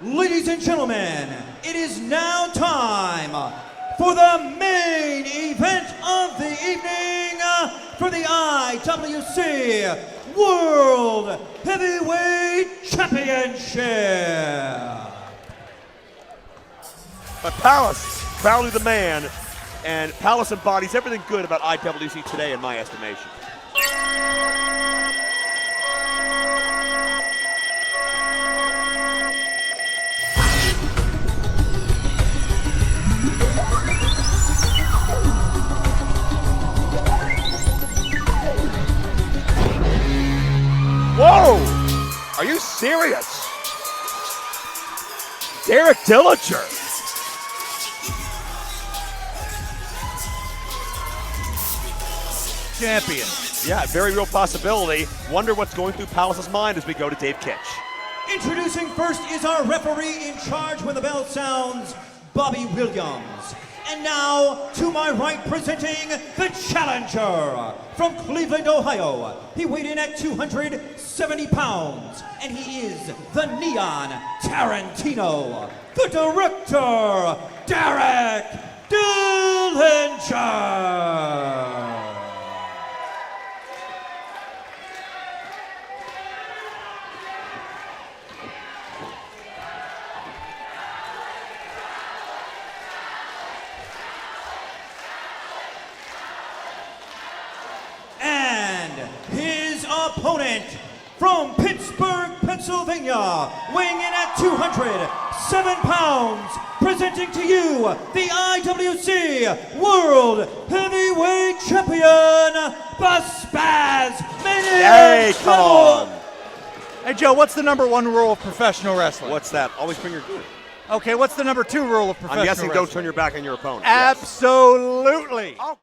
Ladies and gentlemen, it is now time for the main event of the evening for the IWC World Heavyweight Championship. But Palace, proudly the man, and Palace embodies everything good about IWC today in my estimation. Whoa! Are you serious? Derek Dillinger. Champion. Yeah, very real possibility. Wonder what's going through Palace's mind as we go to Dave Kich. Introducing first is our referee in charge when the bell sounds, Bobby Williams. And now, to my right, presenting the challenger from Cleveland, Ohio. He weighed in at 270 pounds, and he is the Neon Tarantino, the director, Derek Dillinger. Opponent from Pittsburgh, Pennsylvania, weighing in at 207 pounds, presenting to you the IWC World Heavyweight Champion, the Spaz. Hey, come on. Hey, Joe, what's the number one rule of professional wrestling? What's that? Always bring your gear. Okay, what's the number two rule of professional I'm guessing wrestling? don't turn your back on your opponent. Absolutely. Yes.